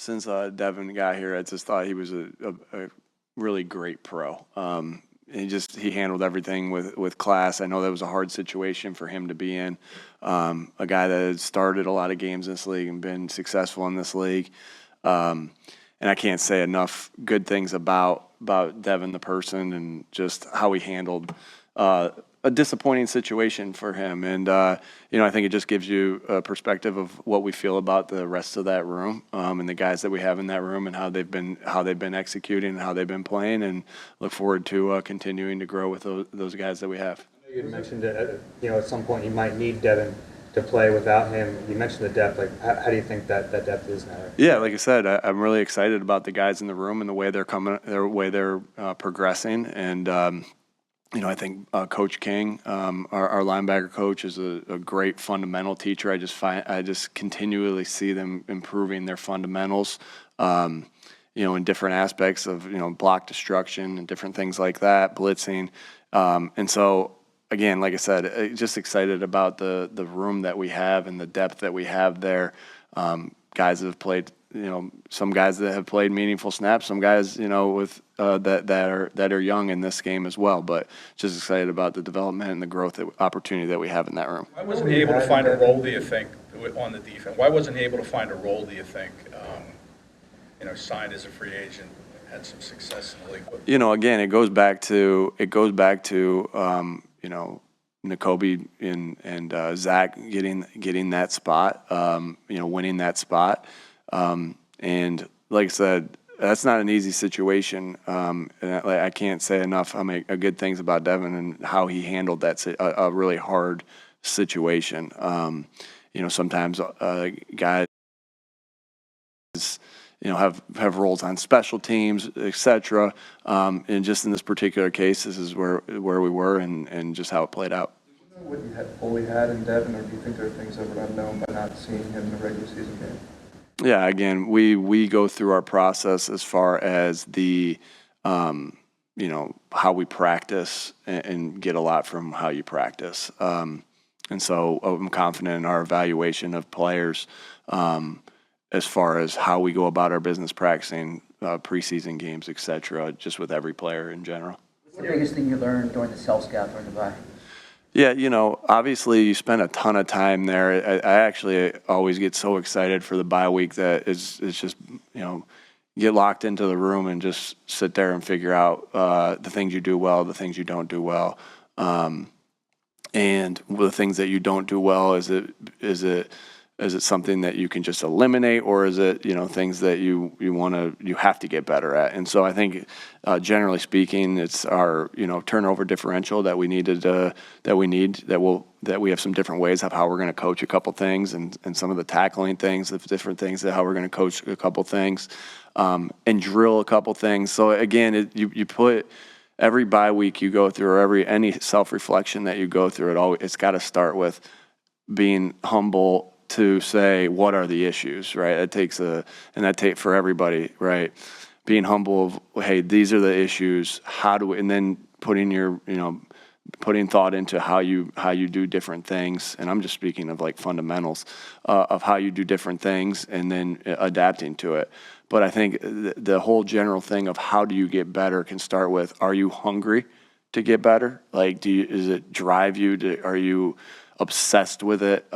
since Devin got here, I just thought he was a really great pro. He handled everything with class. I know that was a hard situation for him to be in. A guy that had started a lot of games in this league and been successful in this league. And I can't say enough good things about Devin the person and just how he handled a disappointing situation for him. And, I think it just gives you a perspective of what we feel about the rest of that room and the guys that we have in that room and how they've been executing and how they've been playing, and look forward to continuing to grow with those guys that we have. I know you mentioned that, at some point you might need Devin to play without him. You mentioned the depth. Like, how do you think that depth is now? Yeah, like I said, I'm really excited about the guys in the room and the way they're progressing. And, I think Coach King, our linebacker coach, is a great fundamental teacher. I just continually see them improving their fundamentals, in different aspects of, block destruction and different things like that, blitzing. And so, again, like I said, just excited about the room that we have and the depth that we have there. Guys that have played, some guys that have played meaningful snaps, some guys, with that are young in this game as well. But just excited about the development and the growth opportunity that we have in that room. Why wasn't he able to find a role, do you think, on the defense? Why wasn't he able to find a role, do you think? Signed as a free agent, had some success in the league. Again, it goes back to Nakobe and Zack getting that spot, winning that spot. And like I said, that's not an easy situation. And I can't say enough good things about Devin and how he handled a really hard situation. Sometimes guys have roles on special teams, etc. And just in this particular case, this is where we were and just how it played out. Do you know what you had fully had in Devin, or do you think there are things that were unknown by not seeing him in the regular season game? Yeah, again, we go through our process as far as the how we practice and get a lot from how you practice. And so I'm confident in our evaluation of players as far as how we go about our business practicing preseason games, et cetera, just with every player in general. What's the biggest thing you learned during the self-scout during the bye? Yeah, obviously you spend a ton of time there. I actually always get so excited for the bye week that it's just, get locked into the room and just sit there and figure out the things you do well, the things you don't do well. And the things that you don't do well, is it something that you can just eliminate, or is it, things that you have to get better at? And so I think, generally speaking, it's our, turnover differential that we have some different ways of how we're going to coach a couple things, and some of the tackling things, the different things, that how we're going to coach a couple things, and drill a couple things. So again, you put every bye week you go through, or any self-reflection that you go through, it's got to start with being humble to say, what are the issues, right? It takes for everybody, right? Being humble of, hey, these are the issues. And then putting thought into how you do different things. And I'm just speaking of like fundamentals of how you do different things, and then adapting to it. But I think the whole general thing of how do you get better can start with, are you hungry to get better? Like, does it drive you? Are you obsessed with it?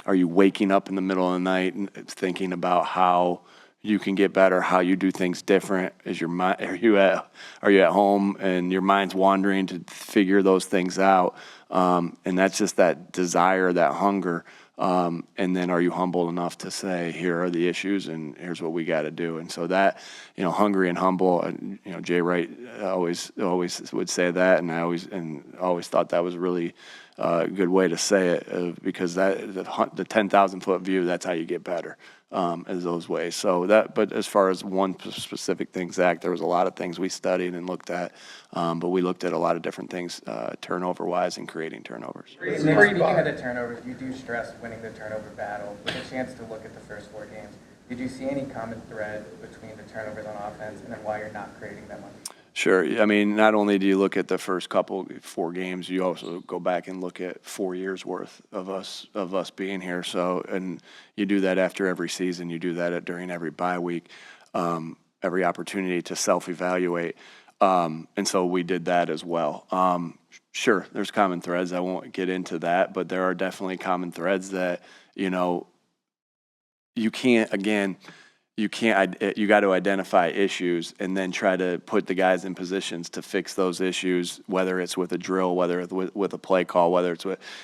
Are you waking up in the middle of the night and thinking about how you can get better, how you do things different? Are you at home and your mind's wandering to figure those things out? And that's just that desire, that hunger. And then are you humble enough to say, here are the issues and here's what we got to do? And so that, hungry and humble, Jay Wright always would say that. And I always thought that was really a good way to say it, because the 10,000-foot view, that's how you get better, as those ways. So but as far as one specific thing, Zach, there was a lot of things we studied and looked at, but we looked at a lot of different things, turnover-wise and creating turnovers. Speaking of the turnovers, you do stress winning the turnover battle. With a chance to look at the first 4 games, did you see any common thread between the turnovers on offense and then why you're not creating that much? Sure. I mean, not only do you look at the first 4 games, you also go back and look at 4 years worth of us being here. So, and you do that after every season. You do that during every bye week, every opportunity to self-evaluate. And so we did that as well. Sure, there's common threads. I won't get into that, but there are definitely common threads that, you know, you got to identify issues and then try to put the guys in positions to fix those issues, whether it's with a drill, whether it's with a play call,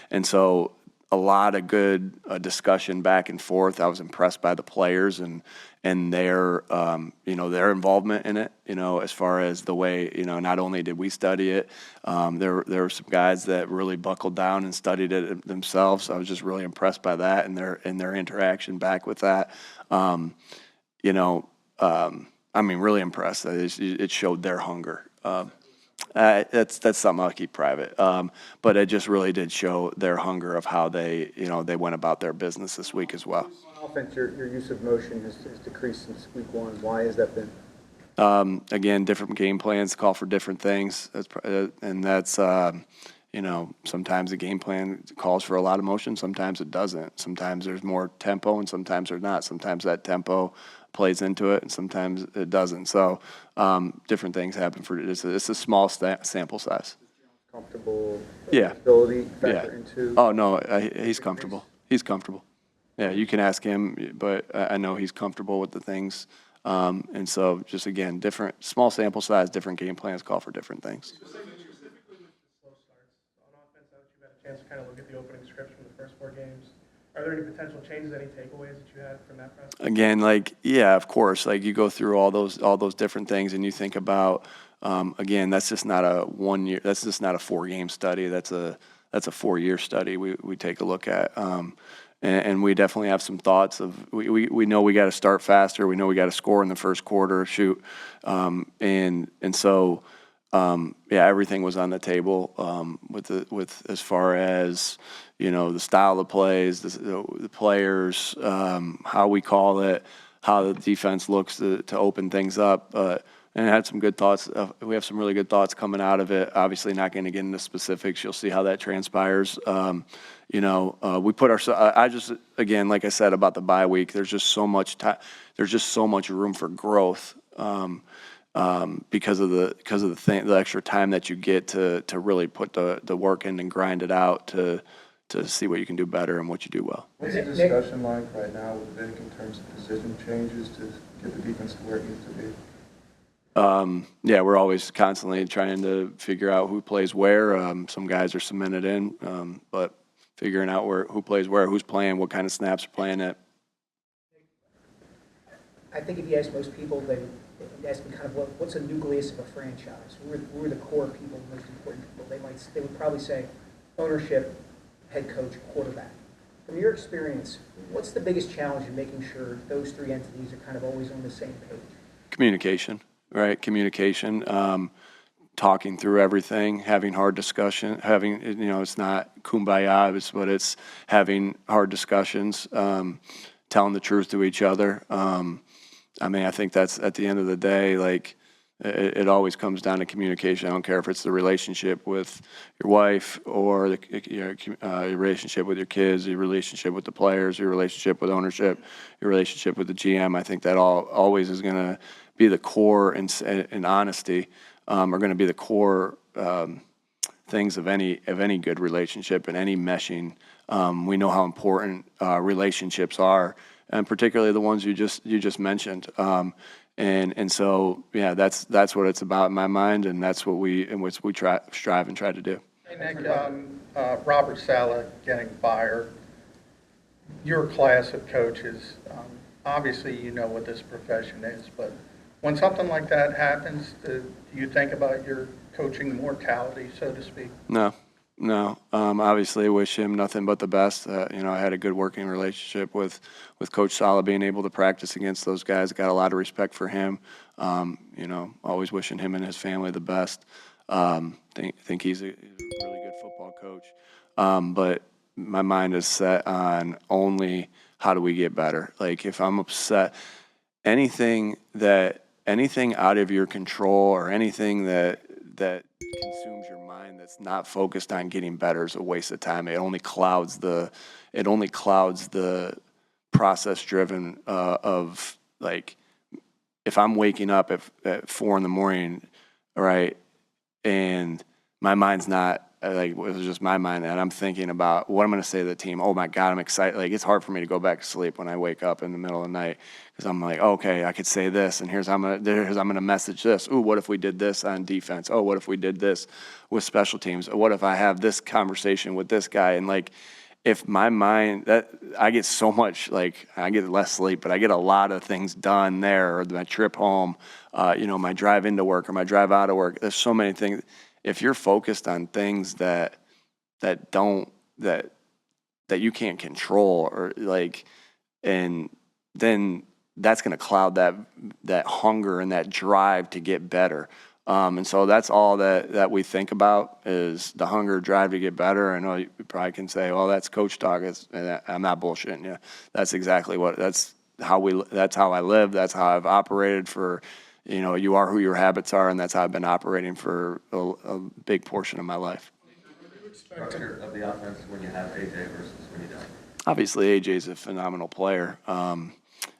and so a lot of good discussion back and forth. I was impressed by the players and their, their involvement in it, as far as the way, not only did we study it, there were some guys that really buckled down and studied it themselves. I was just really impressed by that and their interaction back with that. Really impressed. It showed their hunger. That's something I'll keep private. But it just really did show their hunger of how they went about their business this week as well. On offense, your use of motion has decreased since week 1. Why has that been? Again, different game plans call for different things. Sometimes the game plan calls for a lot of motion, sometimes it doesn't. Sometimes there's more tempo and sometimes there's not. Sometimes that tempo plays into it and sometimes it doesn't. So different things happen it's a small sample size. Comfortable Yeah. ability factor into? Oh, no, he's comfortable. He's comfortable. Yeah, you can ask him, but I know he's comfortable with the things. And so just, again, different, small sample size, different game plans call for different things. Specifically with the slow starts on offense, now that you've had a chance to kind of look at the opening scripts from the first 4 games, are there any potential changes, any takeaways that you had from that process? Again, of course, you go through all those different things and you think about, again, that's just not a 1 year, that's just not a 4-game study. That's a 4-year study we take a look at. And we definitely have some thoughts of, we know we got to start faster. We know we got to score in the first quarter, shoot. And so, everything was on the table, with as far as, the style of plays, the players, how we call it, how the defense looks to open things up. And I had some good thoughts. We have some really good thoughts coming out of it. Obviously not going to get into specifics. You'll see how that transpires. We put ourselves, again, like I said about the bye week, there's just so much time, there's just so much room for growth, because of the extra time that you get to really put the work in and grind it out to see what you can do better and what you do well. What's the discussion like right now with Vic in terms of position changes to get the defense to where it needs to be? We're always constantly trying to figure out who plays where. Some guys are cemented in, but figuring out who plays where, who's playing, what kind of snaps are playing at. I think if you ask most people, they ask them kind of what's a nucleus of a franchise? Who are the core people, the most important people? They would probably say ownership, head coach, quarterback. From your experience, what's the biggest challenge in making sure those 3 entities are kind of always on the same page? Communication, right? Communication, talking through everything, having hard discussion, it's not kumbaya, but it's having hard discussions, telling the truth to each other. I think that's, at the end of the day, it always comes down to communication. I don't care if it's the relationship with your wife or your relationship with your kids, your relationship with the players, your relationship with ownership, your relationship with the GM. I think that always is going to be the core, and honesty are going to be the core things of any good relationship and any meshing. We know how important relationships are, and particularly the ones you just mentioned. And so, that's what it's about in my mind, and that's what we strive and try to do. Hey, Nick, Robert Saleh getting fired, your class of coaches, obviously you know what this profession is, but when something like that happens, do you think about your coaching mortality, so to speak? No. Obviously, wish him nothing but the best. I had a good working relationship with Coach Saleh, being able to practice against those guys. Got a lot of respect for him. Always wishing him and his family the best. Think he's a really good football coach. But my mind is set on only how do we get better. If I'm upset, anything that anything out of your control or anything that consumes your mind that's not focused on getting better is a waste of time. It only clouds the process driven of like, if I'm waking up at 4 a.m, right, and my mind's not like, it was just my mind, and I'm thinking about what I'm going to say to the team. Oh my God, I'm excited. Like, it's hard for me to go back to sleep when I wake up in the middle of the night, because I'm like, okay, I could say this, and here's how I'm gonna message this. Ooh, what if we did this on defense? Oh, what if we did this with special teams? What if I have this conversation with this guy? And like, if my mind, that I get so much, like, I get less sleep, but I get a lot of things done there, or my trip home, my drive into work or my drive out of work. There's so many things. If you're focused on things that you can't control, or like, and then that's going to cloud that hunger and that drive to get better. And so that's all that we think about, is the hunger, drive to get better. I know you probably can say, well, that's coach talk. I'm not bullshitting you. That's exactly that's how I live. That's how I've operated for, you are who your habits are, and that's how I've been operating for a big portion of my life. Structure of the offense when you have AJ versus when you don't? Obviously, AJ's a phenomenal player.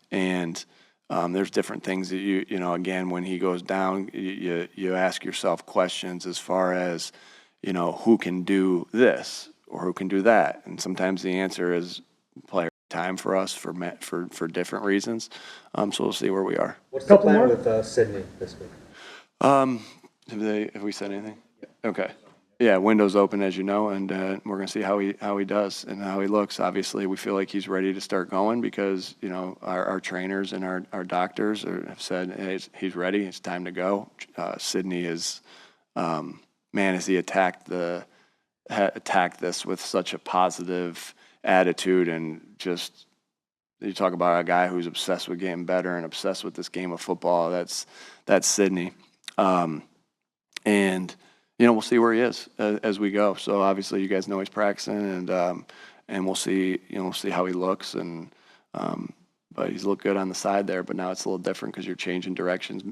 And there's different things that again, when he goes down, you ask yourself questions as far as, who can do this or who can do that. And sometimes the answer is player time for us for different reasons. So we'll see where we are. What's the plan with Sydney this week? Have we said anything? Okay. Yeah, window's open, as you know, and we're going to see how he does and how he looks. Obviously, we feel like he's ready to start going because, our trainers and our doctors have said, hey, he's ready. It's time to go. Sydney is, has he attacked this with such a positive attitude, and just, you talk about a guy who's obsessed with getting better and obsessed with this game of football. That's Sydney. And we'll see where he is as we go. So obviously, you guys know he's practicing, and we'll see how he looks. And but he's looked good on the side there. But now it's a little different because you're changing directions,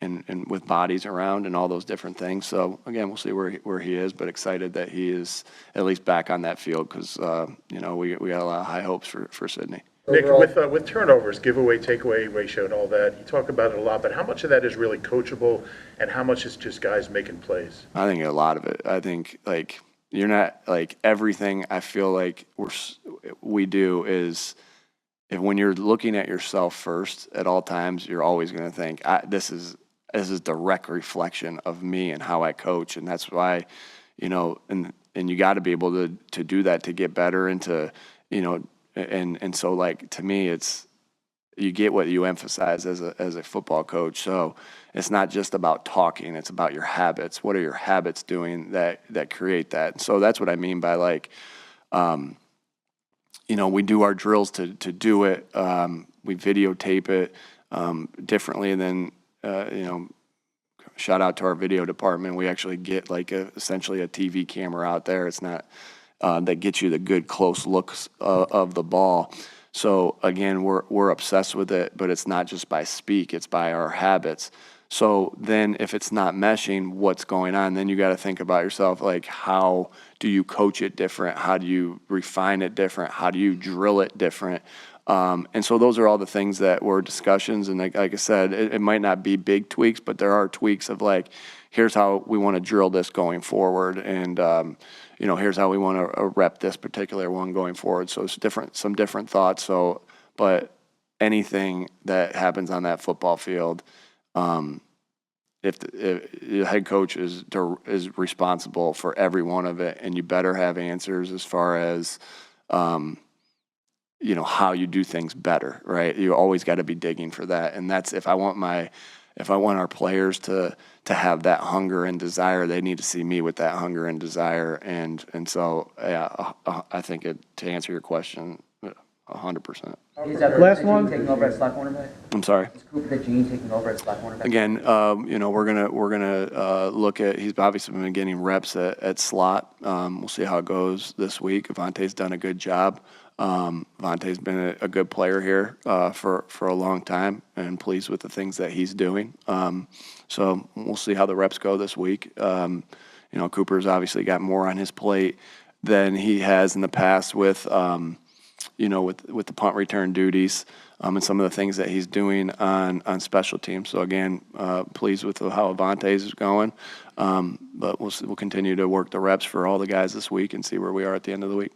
and with bodies around and all those different things. So again, we'll see where he is. But excited that he is at least back on that field, because we got a lot of high hopes for Sydney. Nick, with turnovers, giveaway, takeaway ratio and all that, you talk about it a lot, but how much of that is really coachable and how much is just guys making plays? I think a lot of it. I think, you're not, everything I feel like we do is, when you're looking at yourself first at all times, you're always going to think, this is direct reflection of me and how I coach. And that's why, and you got to be able to do that to get better and to, and so, to me, it's, you get what you emphasize as a football coach. So it's not just about talking, it's about your habits. What are your habits doing that create that? So that's what I mean by we do our drills to do it. We videotape it differently than, shout out to our video department. We actually get essentially a TV camera out there. It's not that gets you the good close looks of the ball. So again, we're obsessed with it, but it's not just by speak, it's by our habits. So then if it's not meshing, what's going on? Then you got to think about yourself, how do you coach it different? How do you refine it different? How do you drill it different? And so those are all the things that were discussions. And like I said, it might not be big tweaks, but there are tweaks of here's how we want to drill this going forward. And, here's how we want to rep this particular one going forward. So it's some different thoughts. So, but anything that happens on that football field, if the head coach is responsible for every one of it, and you better have answers as far as, how you do things better, right? You always got to be digging for that. And that's, if I want our players to have that hunger and desire, they need to see me with that hunger and desire. And so, yeah, I think to answer your question, 100%. Is that Last Gene one. taking over at slot cornerback? I'm sorry. Is Cooper Gene taking over at slot cornerback? Again, we're gonna look at. He's obviously been getting reps at slot. We'll see how it goes this week. Avante's done a good job. Vontae's been a good player here for a long time, and pleased with the things that he's doing. So we'll see how the reps go this week. Cooper's obviously got more on his plate than he has in the past with the punt return duties and some of the things that he's doing on special teams. So again, pleased with how Vontae's is going. But we'll continue to work the reps for all the guys this week and see where we are at the end of the week.